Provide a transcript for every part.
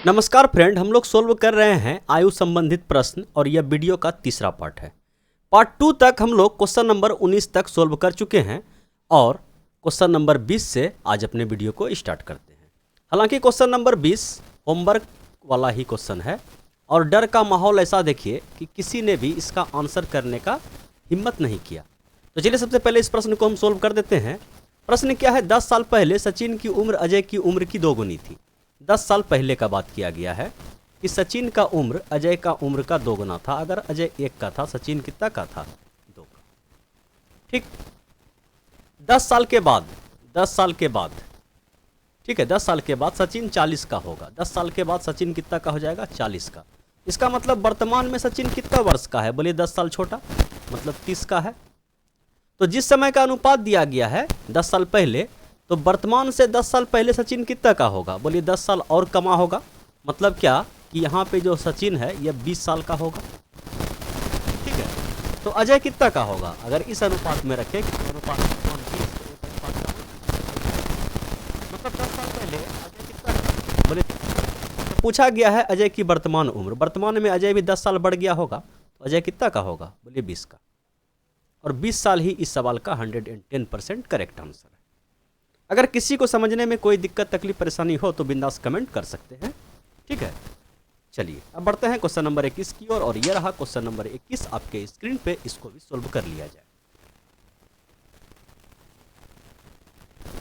नमस्कार फ्रेंड, हम लोग सोल्व कर रहे हैं आयु संबंधित प्रश्न और यह वीडियो का तीसरा पार्ट है। पार्ट 2 तक हम लोग क्वेश्चन नंबर 19 तक सोल्व कर चुके हैं और क्वेश्चन नंबर 20 से आज अपने वीडियो को स्टार्ट करते हैं। हालांकि क्वेश्चन नंबर 20 होमवर्क वाला ही क्वेश्चन है और डर का माहौल ऐसा देखिए कि किसी ने भी इसका आंसर करने का हिम्मत नहीं किया। तो चलिए सबसे पहले इस प्रश्न को हम सोल्व कर देते हैं। प्रश्न क्या है, 10 साल पहले सचिन की उम्र अजय की उम्र की दोगुनी थी। 10 साल पहले का बात किया गया है कि सचिन का उम्र अजय का उम्र का दोगुना था। अगर अजय 1 का था, सचिन कितना का था? 2 का। ठीक। 10 साल के बाद ठीक है, 10 साल के बाद सचिन 40 का होगा। 10 साल के बाद सचिन कितना का हो जाएगा? 40 का। इसका मतलब वर्तमान में सचिन कितना वर्ष का है? बोलिए 10 साल छोटा, मतलब 30 का है। तो जिस समय का अनुपात दिया गया है 10 साल पहले, तो वर्तमान से 10 साल पहले सचिन कितना का होगा? बोलिए 10 साल और कमा होगा। मतलब क्या कि यहाँ पे जो सचिन है यह 20 साल का होगा। ठीक है, तो अजय कितना का होगा? अगर इस अनुपात में रखें, अनुपात मतलब 10 साल पहले अजय कितना का? बोले पूछा गया है अजय की वर्तमान उम्र। वर्तमान में अजय भी 10 साल बढ़ गया होगा, तो अजय कितना का होगा? बोलिए 20 का। और 20 साल ही इस सवाल का 110% करेक्ट आंसर है। अगर किसी को समझने में कोई दिक्कत तकलीफ परेशानी हो तो बिंदास कमेंट कर सकते हैं। ठीक है, चलिए अब बढ़ते हैं क्वेश्चन नंबर 21 की ओर। और यह रहा क्वेश्चन नंबर 21 आपके स्क्रीन पे। इसको भी सोल्व कर लिया जाए।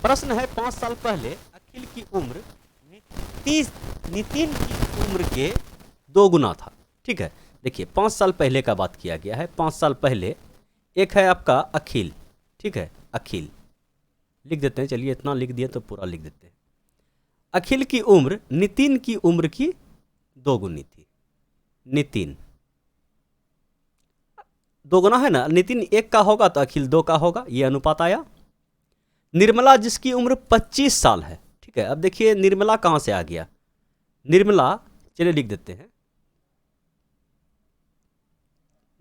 प्रश्न है, 5 साल पहले अखिल की उम्र नितिन की उम्र के 2 गुना था। ठीक है, देखिए 5 साल पहले का बात किया गया है। 5 साल पहले एक है आपका अखिल। ठीक है, अखिल लिख देते हैं। चलिए इतना लिख दिए तो पूरा लिख देते हैं। अखिल की उम्र नितिन की उम्र की 2 गुनी थी। नितिन 2 गुना है ना, नितिन 1 का होगा तो अखिल 2 का होगा, ये अनुपात आया। निर्मला जिसकी उम्र 25 साल है। ठीक है, अब देखिए निर्मला कहां से आ गया? निर्मला, चलिए लिख देते हैं।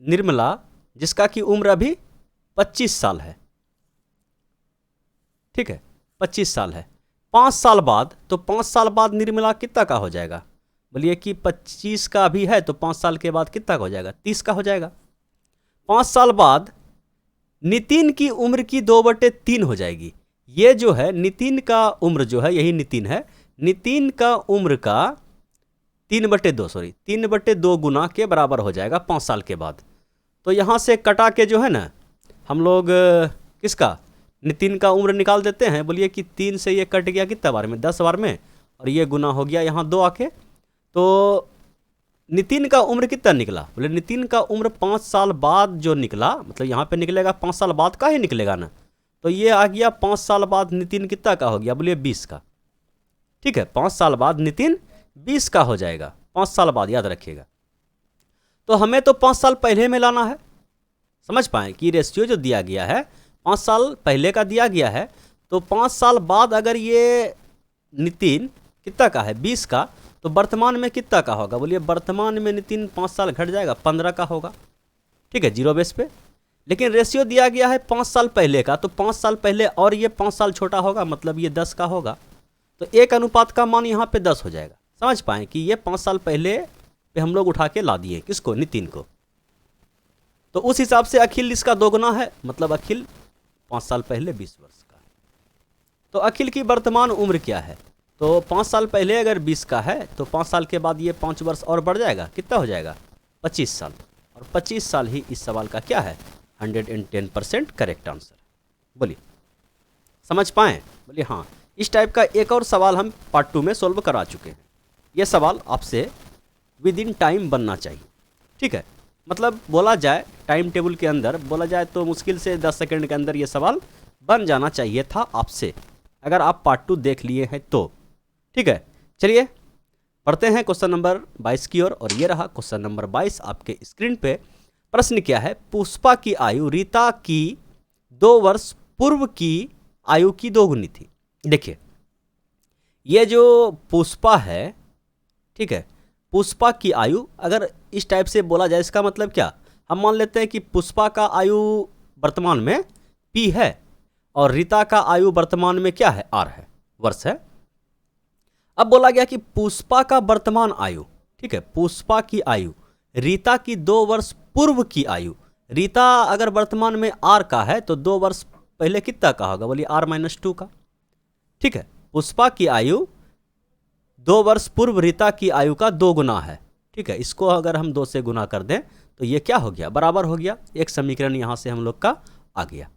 निर्मला जिसका की उम्र अभी 25 साल है। ठीक है, 25 साल है। 5 साल बाद, तो 5 साल बाद निर्मला कितना का हो जाएगा? बोलिए कि 25 का भी है तो 5 साल के बाद कितना का हो जाएगा? 30 का हो जाएगा। 5 साल बाद नितिन की उम्र की 2/3 हो जाएगी। ये जो है नितिन का उम्र जो है, यही नितिन है। नितिन का उम्र का 3/2 गुना के बराबर हो जाएगा 5 साल के बाद। तो यहाँ से कटा के जो है ना, हम लोग किसका, नितिन का उम्र निकाल देते हैं। बोलिए कि 3 से ये कट गया कितना बार में? 10 बार में, और ये गुना हो गया यहाँ 2 आके। तो नितिन का उम्र कितना निकला? बोले नितिन का उम्र 5 साल बाद जो निकला, मतलब यहाँ पे निकलेगा 5 साल बाद का ही निकलेगा ना। तो ये आ गया 5 साल बाद नितिन कितना का हो गया? बोलिए 20 का। ठीक है, 5 साल बाद नितिन 20 का हो जाएगा। 5 साल बाद, याद रखिएगा। तो हमें तो 5 साल पहले में लाना है। समझ पाए कि रेशियो जो दिया गया है 5 साल पहले का दिया गया है, तो 5 साल बाद अगर ये नितिन कितना का है? 20 का, तो वर्तमान में कितना का होगा? बोलिए वर्तमान में नितिन 5 साल घट जाएगा, 15 का होगा। ठीक है, 0 बेस पे। लेकिन रेशियो दिया गया है 5 साल पहले का, तो 5 साल पहले और ये 5 साल छोटा होगा, मतलब ये 10 का होगा। तो एक अनुपात का मान यहाँ पे 10 हो जाएगा। समझ पाए कि ये 5 साल पहले पे हम लोग उठा के ला दिए किसको? नितिन को। तो उस हिसाब से अखिल इसका 2 गुना है, मतलब अखिल 5 साल पहले 20 वर्ष का है। तो अखिल की वर्तमान उम्र क्या है? तो 5 साल पहले अगर 20 का है तो 5 साल के बाद ये 5 वर्ष और बढ़ जाएगा। कितना हो जाएगा? 25 साल। और 25 साल ही इस सवाल का क्या है? 110% करेक्ट आंसर। बोलिए समझ पाए? बोलिए हाँ। इस टाइप का एक और सवाल हम पार्ट 2 में सोल्व करा चुके हैं। यह सवाल आपसे विद इन टाइम बनना चाहिए। ठीक है, मतलब बोला जाए टाइम टेबल के अंदर बोला जाए तो मुश्किल से 10 सेकंड के अंदर ये सवाल बन जाना चाहिए था आपसे, अगर आप पार्ट 2 देख लिए हैं तो। ठीक है, चलिए पढ़ते हैं क्वेश्चन नंबर 22 की ओर। और ये रहा क्वेश्चन नंबर 22 आपके स्क्रीन पे। प्रश्न क्या है? पुष्पा की आयु रीता की 2 वर्ष पूर्व की आयु की 2 गुनी थी। देखिए ये जो पुष्पा है, ठीक है, पुष्पा की आयु अगर इस टाइप से बोला जाए, इसका मतलब क्या? हम मान लेते हैं कि पुष्पा का आयु वर्तमान में P है और रीता का आयु वर्तमान में क्या है? R है, वर्ष है। अब बोला गया कि पुष्पा का वर्तमान आयु, ठीक है, पुष्पा की आयु रीता की 2 वर्ष पूर्व की आयु। रीता अगर वर्तमान में आर का है तो 2 वर्ष पहले कितना का होगा, बोलिए R-2 का। ठीक है, पुष्पा की आयु 2 वर्ष पूर्व रीता की आयु का 2 गुना है। ठीक है, इसको अगर हम 2 से गुना कर दें तो ये क्या हो गया, बराबर हो गया। एक समीकरण यहां से हम लोग का आ गया।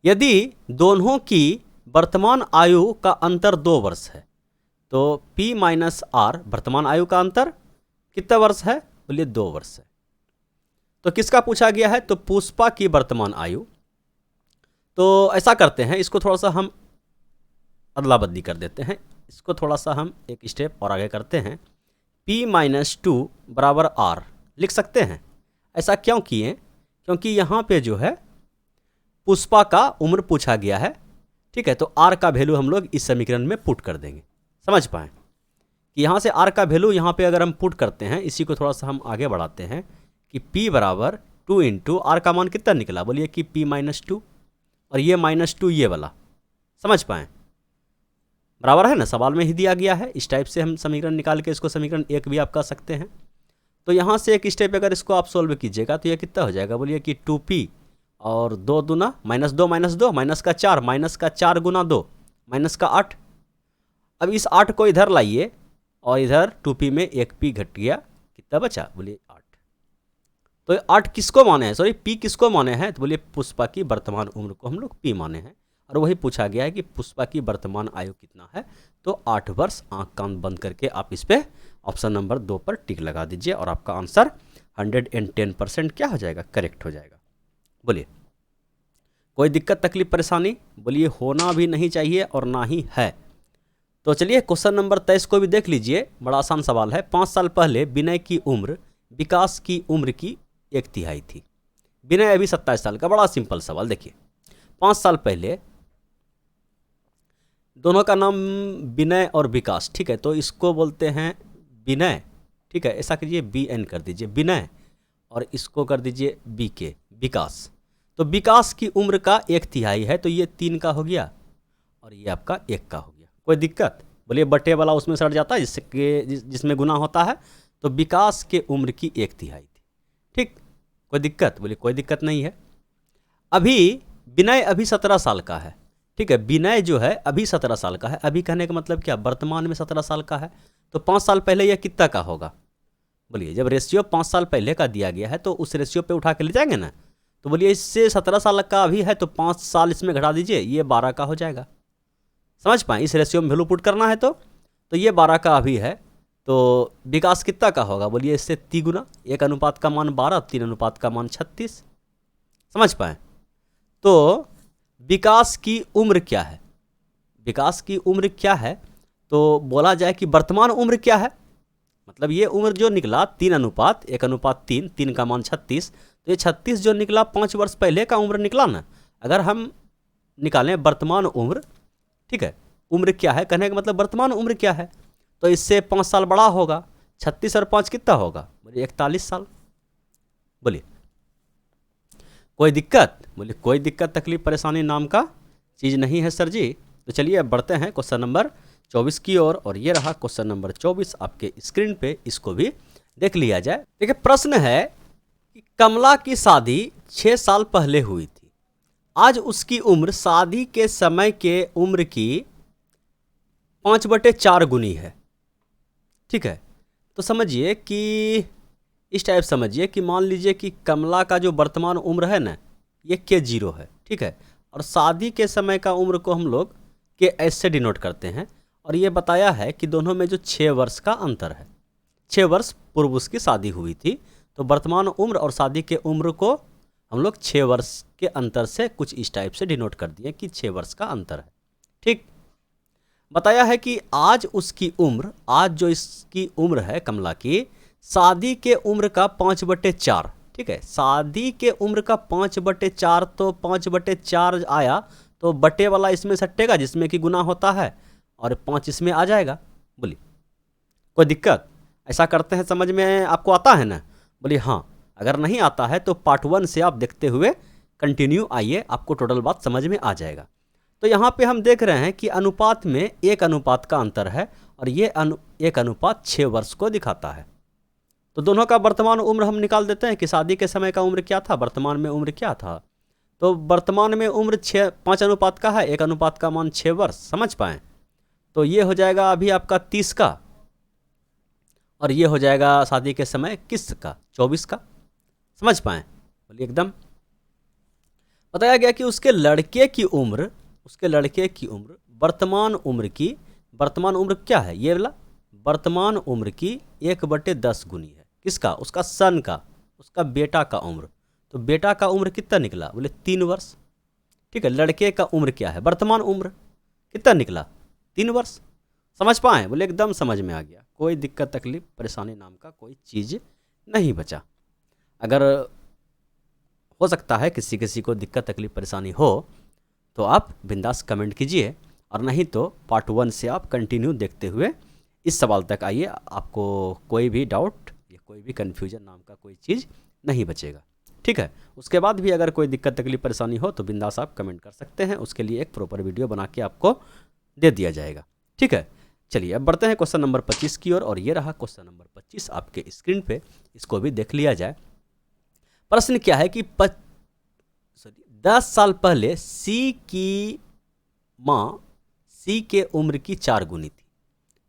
यदि दोनों की वर्तमान आयु का अंतर 2 वर्ष है तो P माइनस R वर्तमान आयु का अंतर कितना वर्ष है, बोलिए 2 वर्ष है। तो किसका पूछा गया है, तो पुष्पा की वर्तमान आयु। तो ऐसा करते हैं, इसको थोड़ा सा हम अदला बदली कर देते हैं, इसको थोड़ा सा हम एक स्टेप और आगे करते हैं। P-2 बराबर R लिख सकते हैं। ऐसा क्यों किए, क्योंकि यहाँ पे जो है पुष्पा का उम्र पूछा गया है। ठीक है, तो R का वैल्यू हम लोग इस समीकरण में पुट कर देंगे। समझ पाएँ कि यहाँ से R का वैल्यू यहाँ पे अगर हम पुट करते हैं, इसी को थोड़ा सा हम आगे बढ़ाते हैं कि P बराबर 2 इंटू R का मान कितना निकला, बोलिए कि P-2 और ये -2 ये वाला। समझ पाएँ, बराबर है ना, सवाल में ही दिया गया है। इस टाइप से हम समीकरण निकाल के इसको समीकरण 1 भी आप कह सकते हैं। तो यहाँ से एक स्टेप अगर इसको आप सोल्व कीजिएगा तो ये कितना हो जाएगा, बोलिए कि 2P और 2 दूना -2 -2 -4 -4 गुना 2 -8। अब इस 8 को इधर लाइए और इधर 2P में 1P घट गया, कितना बचा, बोलिए 8। तो 8 किसको माने हैं, सॉरी P किसको माने हैं, तो बोलिए पुष्पा की वर्तमान उम्र को हम लोग P माने हैं। और वही पूछा गया है कि पुष्पा की वर्तमान आयु कितना है, तो 8 वर्ष। आंख कान बंद करके आप इस पे ऑप्शन नंबर 2 पर टिक लगा दीजिए और आपका आंसर 110% क्या हो जाएगा, करेक्ट हो जाएगा। बोलिए कोई दिक्कत तकलीफ परेशानी, बोलिए होना भी नहीं चाहिए और ना ही है। तो चलिए क्वेश्चन नंबर 23 को भी देख लीजिए, बड़ा आसान सवाल है। 5 साल पहले विनय की उम्र विकास की उम्र की 1/3 थी। विनय अभी 27 साल का। बड़ा सिंपल सवाल, देखिए 5 साल पहले दोनों का नाम विनय और विकास। ठीक है, तो इसको बोलते हैं विनय। ठीक है, ऐसा कीजिए BN कर दीजिए विनय और इसको कर दीजिए BK विकास। तो विकास की उम्र का 1/3 है, तो ये 3 का हो गया और ये आपका 1 का हो गया। कोई दिक्कत, बोलिए बटे वाला उसमें सट जाता है जिसमें गुना होता है। तो विकास के उम्र की 1/3 थी। ठीक, कोई दिक्कत, बोलिए कोई दिक्कत नहीं है। अभी विनय अभी 17 साल का है। ठीक है, विनय जो है अभी 17 साल का है। अभी कहने का मतलब क्या, वर्तमान में 17 साल का है। तो 5 साल पहले यह कितना का होगा, बोलिए जब रेशियो 5 साल पहले का दिया गया है तो उस रेशियो पे उठा के ले जाएंगे ना। तो बोलिए इससे 17 साल का अभी है तो 5 साल इसमें घटा दीजिए, ये 12 का हो जाएगा। समझ पाएँ, इस रेशियो में वैल्यू पुट करना है तो ये 12 का अभी है। तो विकास कितना का होगा, बोलिए इससे 3 गुना। 1 अनुपात का मान 12, 3 अनुपात का मान 36। समझ पाएँ, तो विकास की उम्र क्या है, विकास की उम्र क्या है, तो बोला जाए कि वर्तमान उम्र क्या है। मतलब ये उम्र जो निकला 3 अनुपात 1 अनुपात 3, 3 का मान 36। तो ये 36 जो निकला 5 वर्ष पहले का उम्र निकला ना। अगर हम निकालें वर्तमान उम्र, ठीक है, उम्र क्या है कहने का मतलब वर्तमान उम्र क्या है, तो इससे 5 साल बड़ा होगा। 36 और 5 कितना होगा, बोलिए 41 साल। बोलिए कोई दिक्कत, बोलिए कोई दिक्कत तकलीफ परेशानी नाम का चीज़ नहीं है सर जी। तो चलिए अब बढ़ते हैं क्वेश्चन नंबर 24 की ओर। और ये रहा क्वेश्चन नंबर 24 आपके स्क्रीन पे, इसको भी देख लिया जाए। देखिए प्रश्न है कि कमला की शादी 6 साल पहले हुई थी। आज उसकी उम्र शादी के समय के उम्र की 5/4 गुनी है। ठीक है, तो समझिए कि इस टाइप समझिए कि मान लीजिए कि कमला का जो वर्तमान उम्र है ना ये K0 है। ठीक है, और शादी के समय का उम्र को हम लोग KS से डिनोट करते हैं। और ये बताया है कि दोनों में जो 6 वर्ष का अंतर है, 6 वर्ष पूर्व उसकी शादी हुई थी। तो वर्तमान उम्र और शादी के उम्र को हम लोग 6 वर्ष के अंतर से कुछ इस टाइप से डिनोट कर दिए कि 6 वर्ष का अंतर है। ठीक, बताया है कि आज उसकी उम्र, आज जो इसकी उम्र है कमला की, शादी के उम्र का 5/4। ठीक है, शादी के उम्र का 5/4, तो 5/4 आया तो बटे वाला इसमें सट्टेगा जिसमें कि गुना होता है और 5 इसमें आ जाएगा। बोलिए कोई दिक्कत, ऐसा करते हैं, समझ में आपको आता है ना। बोलिए हाँ, अगर नहीं आता है तो पार्ट 1 से आप देखते हुए कंटिन्यू आइए, आपको टोटल बात समझ में आ जाएगा। तो यहाँ पे हम देख रहे हैं कि अनुपात में 1 अनुपात का अंतर है और ये 1 अनुपात 6 वर्ष को दिखाता है। तो दोनों का वर्तमान उम्र हम निकाल देते हैं कि शादी के समय का उम्र क्या था, वर्तमान में उम्र क्या था। तो वर्तमान में उम्र 5 अनुपात का है, 1 अनुपात का मान 6 वर्ष, समझ पाएँ। तो ये हो जाएगा अभी आपका 30 का, और ये हो जाएगा शादी के समय किस का, 24 का, समझ पाएँ। बोलिए एकदम। बताया गया कि उसके लड़के की उम्र वर्तमान उम्र क्या है, ये वाला वर्तमान उम्र की 1/10 गुनी है। किसका, उसका सन का, उसका बेटा का उम्र। तो बेटा का उम्र कितना निकला, बोले 3 वर्ष। ठीक है, लड़के का उम्र क्या है, वर्तमान उम्र कितना निकला, 3 वर्ष। समझ पाएँ, बोले एकदम समझ में आ गया। कोई दिक्कत तकलीफ परेशानी नाम का कोई चीज़ नहीं बचा। अगर हो सकता है किसी को दिक्कत तकलीफ परेशानी हो तो आप बिंदास कमेंट कीजिए, और नहीं तो पार्ट 1 से आप कंटिन्यू देखते हुए इस सवाल तक आइए। आपको कोई भी डाउट या कोई भी कन्फ्यूजन नाम का कोई चीज़ नहीं बचेगा। ठीक है, उसके बाद भी अगर कोई दिक्कत तकलीफ परेशानी हो तो बिंदास आप कमेंट कर सकते हैं, उसके लिए एक प्रॉपर वीडियो बना के आपको दे दिया जाएगा। ठीक है, चलिए अब बढ़ते हैं क्वेश्चन नंबर 25 की ओर, और ये रहा क्वेश्चन नंबर 25 आपके स्क्रीन पे, इसको भी देख लिया जाए। प्रश्न क्या है कि 10 साल पहले सी की माँ सी के उम्र की 4 गुनी थी।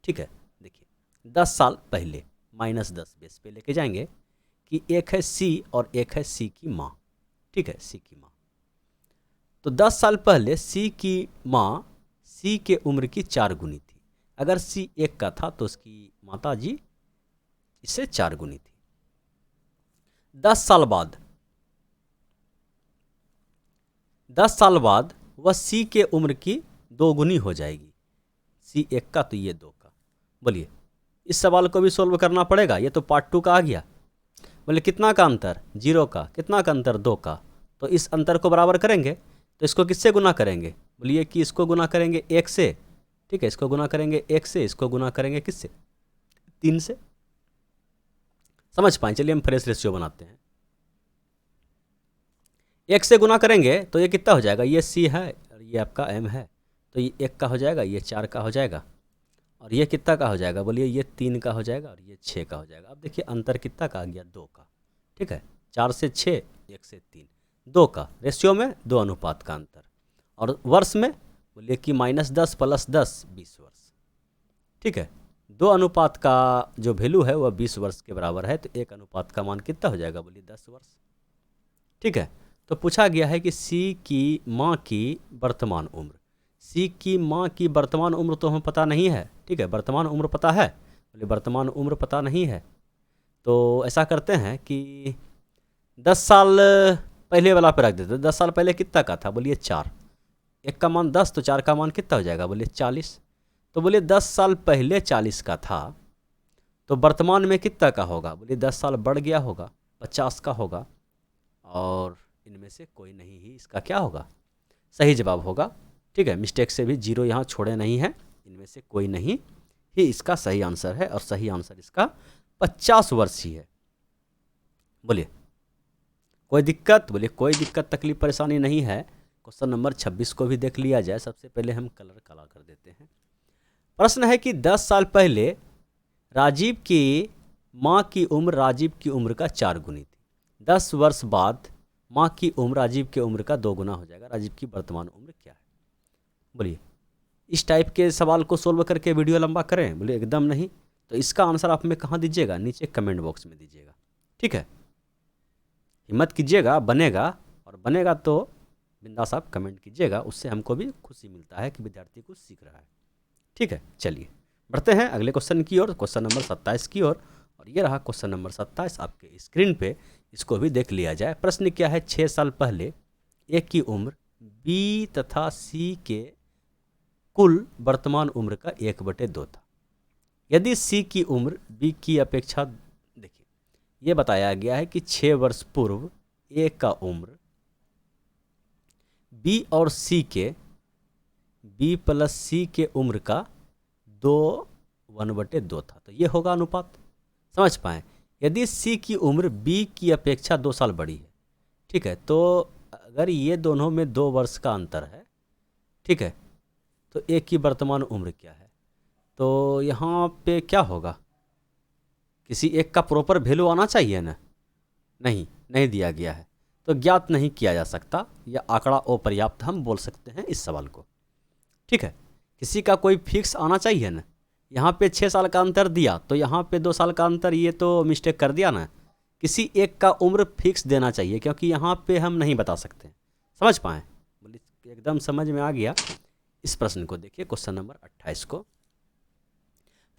ठीक है, देखिए 10 साल पहले -10 बेस पे लेके जाएंगे कि एक है सी और एक है सी की माँ। ठीक है, सी की माँ। तो 10 साल पहले सी की माँ सी के उम्र की 4 गुनी थी। अगर सी 1 का था तो उसकी माता जी इससे 4 गुनी थी। 10 साल बाद वह सी के उम्र की 2 गुनी हो जाएगी। सी 1 का तो ये 2 का। बोलिए इस सवाल को भी सोल्व करना पड़ेगा। ये तो पार्ट 2 का आ गया। बोले कितना का अंतर, 0 का। कितना का अंतर, 2 का। तो इस अंतर को बराबर करेंगे तो इसको किससे गुना करेंगे, बोलिए कि इसको गुना करेंगे 1 से। ठीक है, इसको गुना करेंगे 1 से, इसको गुना करेंगे किससे, 3 से। समझ पाएँ। चलिए हम फ्रेश रेशियो बनाते हैं। 1 से गुना करेंगे तो ये कितना हो जाएगा, ये सी है और ये आपका एम है, तो ये 1 का हो जाएगा, ये 4 का हो जाएगा, और ये कितना का हो जाएगा, बोलिए ये 3 का हो जाएगा और ये 6 का हो जाएगा। अब देखिए अंतर कितना का आ गया, 2 का। ठीक है, 4 से 6, 1 से 3, 2 का। रेशियो में 2 अनुपात का अंतर। और वर्ष में बोलिए कि -10 + 10 20 वर्ष। ठीक है, 2 अनुपात का जो वैल्यू है वह 20 वर्ष के बराबर है, तो 1 अनुपात का मान कितना हो जाएगा, बोलिए 10 वर्ष। ठीक है, तो पूछा गया है कि सी की माँ की वर्तमान उम्र। सी की माँ की वर्तमान उम्र तो हमें पता नहीं है। ठीक है, वर्तमान उम्र पता है, बोले वर्तमान उम्र पता नहीं है। तो ऐसा करते हैं कि 10 साल पहले वाला पे रख देते हैं। 10 साल पहले कितना का था, बोलिए 4। 1 का मान 10 तो 4 का मान कितना हो जाएगा, बोलिए 40। तो बोलिए 10 साल पहले 40 का था तो वर्तमान में कितना का होगा, बोलिए 10 साल बढ़ गया होगा, 50 का होगा। और इनमें से कोई नहीं ही इसका क्या होगा, सही जवाब होगा। ठीक है, मिस्टेक से भी 0 यहाँ छोड़े नहीं है। इनमें से कोई नहीं ही इसका सही आंसर है, और सही आंसर इसका 50 वर्ष ही है। बोलिए कोई दिक्कत, बोलिए कोई दिक्कत तकलीफ परेशानी नहीं है। क्वेश्चन नंबर 26 को भी देख लिया जाए। सबसे पहले हम कलर काला कर देते हैं। प्रश्न है कि 10 साल पहले राजीव की माँ की उम्र राजीव की उम्र का 4 गुनी थी। 10 वर्ष बाद माँ की उम्र राजीव की उम्र का 2 गुना हो जाएगा। राजीव की वर्तमान उम्र क्या है। बोलिए इस टाइप के सवाल को सोल्व करके वीडियो लंबा करें, बोलिए एकदम नहीं। तो इसका आंसर आप में कहाँ दीजिएगा, नीचे कमेंट बॉक्स में दीजिएगा। ठीक है, हिम्मत कीजिएगा, बनेगा, और बनेगा तो बिंदास आप कमेंट कीजिएगा। उससे हमको भी खुशी मिलता है कि विद्यार्थी कुछ सीख रहा है। ठीक है, चलिए बढ़ते हैं अगले क्वेश्चन की ओर, क्वेश्चन नंबर 27 की ओर। और ये रहा क्वेश्चन नंबर 27 आपके स्क्रीन पे, इसको भी देख लिया जाए। प्रश्न क्या है, 6 साल पहले ए की उम्र बी तथा सी के कुल वर्तमान उम्र का 1/2 था। यदि सी की उम्र बी की अपेक्षा, देखिए ये बताया गया है कि 6 वर्ष पूर्व ए का उम्र बी और सी के बी + सी के उम्र का 1/2 था। तो ये होगा अनुपात। समझ पाएँ। यदि सी की उम्र बी की अपेक्षा 2 साल बड़ी है, ठीक है, तो अगर ये दोनों में 2 वर्ष का अंतर है ठीक है। तो ए की वर्तमान उम्र क्या है, तो यहाँ पे क्या होगा, किसी एक का प्रॉपर वैल्यू आना चाहिए ना, नहीं नहीं दिया गया है, तो ज्ञात नहीं किया जा सकता, या आंकड़ा अपर्याप्त हम बोल सकते हैं इस सवाल को। ठीक है, किसी का कोई फिक्स आना चाहिए ना, यहाँ पे 6 साल का अंतर दिया तो यहाँ पे 2 साल का अंतर, ये तो मिस्टेक कर दिया ना। किसी एक का उम्र फिक्स देना चाहिए, क्योंकि यहाँ पे हम नहीं बता सकते। समझ पाएँ, बोलिए एकदम समझ में आ गया। इस प्रश्न को देखिए, क्वेश्चन नंबर 28 को।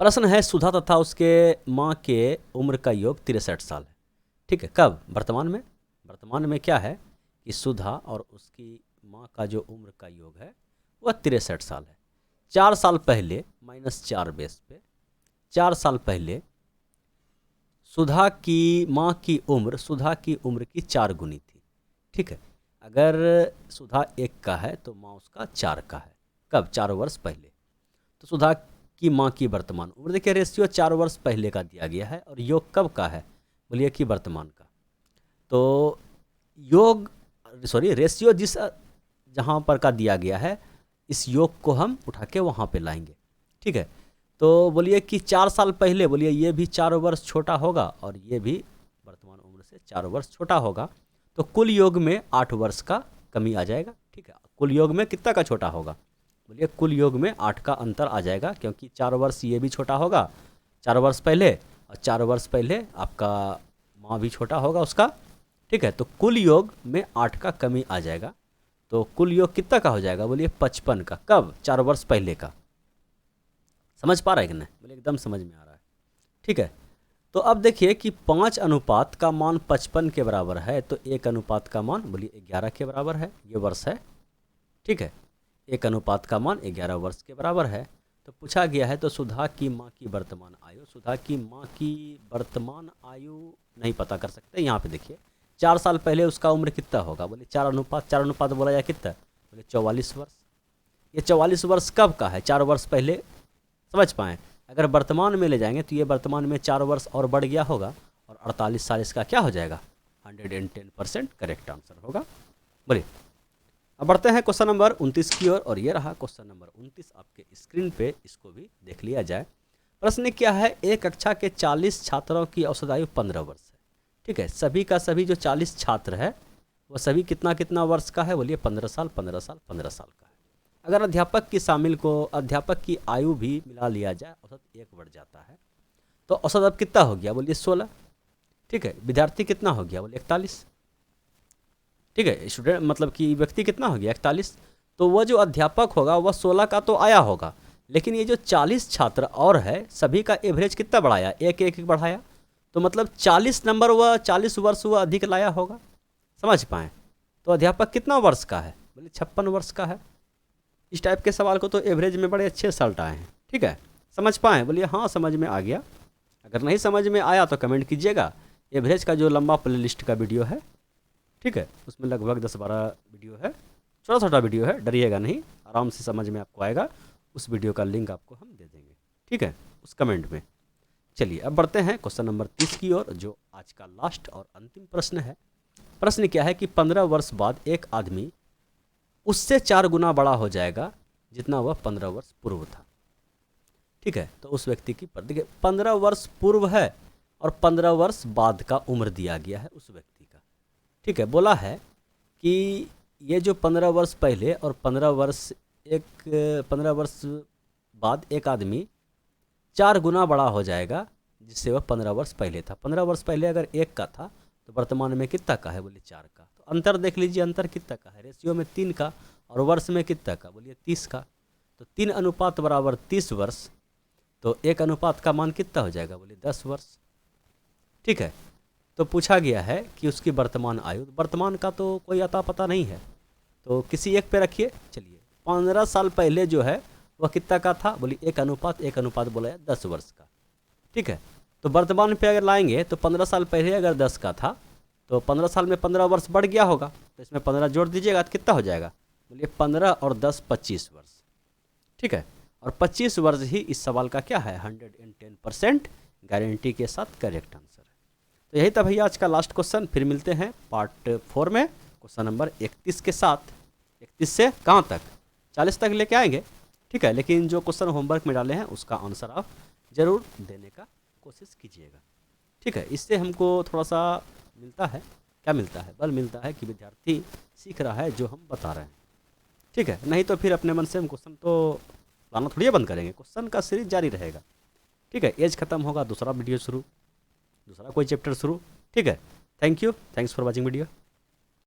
प्रश्न है, सुधा तथा उसके माँ के उम्र का योग 63 साल है। ठीक है, कब, वर्तमान में। वर्तमान में क्या है कि सुधा और उसकी माँ का जो उम्र का योग है वह 63 साल है। 4 साल पहले -4 बेस पे 4 साल पहले सुधा की माँ की उम्र सुधा की उम्र की 4 गुनी थी। ठीक है, अगर सुधा 1 का है तो माँ उसका 4 का है। कब, 4 वर्ष पहले। तो सुधा की माँ की वर्तमान उम्र, देखिए रेशियो 4 वर्ष पहले का दिया गया है, और योग कब का है, बोलिए कि वर्तमान का। तो योग रेशियो जिस जहाँ पर का दिया गया है, इस योग को हम उठा के वहाँ पे लाएंगे। ठीक है, तो बोलिए कि 4 साल पहले, बोलिए ये भी 4 वर्ष छोटा होगा और ये भी वर्तमान उम्र से 4 वर्ष छोटा होगा, तो कुल योग में 8 वर्ष का कमी आ जाएगा। ठीक है, कुल योग में कितना का छोटा होगा, बोलिए कुल योग में 8 का अंतर आ जाएगा, क्योंकि 4 वर्ष ये भी छोटा होगा 4 वर्ष पहले, और 4 वर्ष पहले आपका माँ भी छोटा होगा उसका। ठीक है, तो कुल योग में 8 का कमी आ जाएगा, तो कुल योग कितना का हो जाएगा, बोलिए 55 का। कब, 4 वर्ष पहले का। समझ पा रहा है कि नहीं, बोलिए एकदम समझ में आ रहा है। ठीक है, तो अब देखिए कि 5 अनुपात का मान 55 के बराबर है, तो 1 अनुपात का मान बोलिए 11 के बराबर है, ये वर्ष है। ठीक है, 1 अनुपात का मान 11 वर्ष के बराबर है। तो पूछा गया है, तो सुधा की माँ की वर्तमान आयु, सुधा की माँ की वर्तमान आयु नहीं पता कर सकते। यहाँ पे देखिए 4 साल पहले उसका उम्र कितना होगा, बोले 4 अनुपात बोला जाए कितना, बोले 44 वर्ष। ये 44 वर्ष कब का है, 4 वर्ष पहले। समझ पाएँ, अगर वर्तमान में ले जाएंगे तो ये वर्तमान में 4 वर्ष और बढ़ गया होगा, और 48 साल इसका क्या हो जाएगा, 110% करेक्ट आंसर होगा। बोलिए, अब बढ़ते हैं क्वेश्चन नंबर 29 की ओर, और ये रहा क्वेश्चन नंबर 29 आपके स्क्रीन पे, इसको भी देख लिया जाए। प्रश्न क्या है, एक कक्षा के 40 छात्रों की औसत आयु 15 वर्ष है। ठीक है, सभी का सभी जो 40 छात्र है वो सभी कितना कितना वर्ष का है, बोलिए 15 साल 15 साल 15 साल का है। अगर अध्यापक की शामिल को अध्यापक की आयु भी मिला लिया जाए, औसत 1 बढ़ जाता है, तो औसत अब कितना हो गया, बोलिए 16। ठीक है, विद्यार्थी कितना हो गया, बोलिए 41। ठीक है, स्टूडेंट मतलब कि व्यक्ति कितना हो गया, 41। तो वह जो अध्यापक होगा वह 16 का तो आया होगा, लेकिन ये जो 40 छात्र और है सभी का एवरेज कितना बढ़ाया, एक बढ़ाया, तो मतलब 40 नंबर वह 40 वर्ष वह अधिक लाया होगा। समझ पाएँ, तो अध्यापक कितना वर्ष का है, बोले 56 वर्ष का है। इस टाइप के सवाल को तो एवरेज में बड़े अच्छे रिजल्ट आए हैं। ठीक है, समझ पाएँ, बोलिए हाँ समझ में आ गया। अगर नहीं समझ में आया तो कमेंट कीजिएगा। एवरेज का जो लंबा प्लेलिस्ट का वीडियो है, ठीक है, उसमें लगभग 10-12 वीडियो है, छोटा छोटा वीडियो है, डरिएगा नहीं, आराम से समझ में आपको आएगा। उस वीडियो का लिंक आपको हम दे देंगे, ठीक है, उस कमेंट में। चलिए अब बढ़ते हैं क्वेश्चन नंबर 30 की ओर, जो आज का लास्ट और अंतिम प्रश्न है। प्रश्न क्या है कि 15 वर्ष बाद एक आदमी उससे 4 गुना बड़ा हो जाएगा जितना वह 15 वर्ष पूर्व था। ठीक है, तो उस व्यक्ति की देखिए 15 वर्ष पूर्व है और 15 वर्ष बाद का उम्र दिया गया है उस व्यक्ति का। ठीक है, बोला है कि ये जो 15 वर्ष पहले और 15 वर्ष बाद एक आदमी 4 गुना बड़ा हो जाएगा जिससे वह 15 वर्ष पहले था। 15 वर्ष पहले अगर 1 का था तो वर्तमान में कितना का है, बोलिए 4 का। तो अंतर देख लीजिए, अंतर कितना का है, रेशियो में 3 का, और वर्ष में कितना का, बोलिए 30 का। तो 3 अनुपात बराबर 30 वर्ष, तो 1 अनुपात का मान कितना हो जाएगा, बोलिए 10 वर्ष। ठीक है, तो पूछा गया है कि उसकी वर्तमान आयु, वर्तमान का तो कोई अता पता नहीं है, तो किसी एक पे रखिए। चलिए 15 साल पहले जो है वह कितना का था, बोलिए 1 अनुपात बोला है 10 वर्ष का। ठीक है, तो वर्तमान पे अगर लाएंगे तो 15 साल पहले अगर 10 का था तो 15 साल में 15 वर्ष बढ़ गया होगा, तो इसमें 15 जोड़ दीजिएगा तो कितना हो जाएगा, बोलिए 15 और 10 25 वर्ष। ठीक है, और 25 वर्ष ही इस सवाल का क्या है, 110% गारंटी के साथ करेक्ट आंसर है। तो यही था भैया आज का लास्ट क्वेश्चन। फिर मिलते हैं पार्ट 4 में क्वेश्चन नंबर 31 के साथ। 31 से कहाँ तक, 40 तक लेके आएंगे, ठीक है। लेकिन जो क्वेश्चन होमवर्क में डाले हैं उसका आंसर आप ज़रूर देने का कोशिश कीजिएगा, ठीक है। इससे हमको थोड़ा सा मिलता है, क्या मिलता है, बल मिलता है कि विद्यार्थी सीख रहा है जो हम बता रहे हैं, ठीक है। नहीं तो फिर अपने मन से हम क्वेश्चन तो लाना थोड़ी बंद करेंगे, क्वेश्चन का सीरीज जारी रहेगा, ठीक है। एज खत्म होगा, दूसरा वीडियो शुरू, दूसरा कोई चैप्टर शुरू, ठीक है। Thank you, thanks for watching video.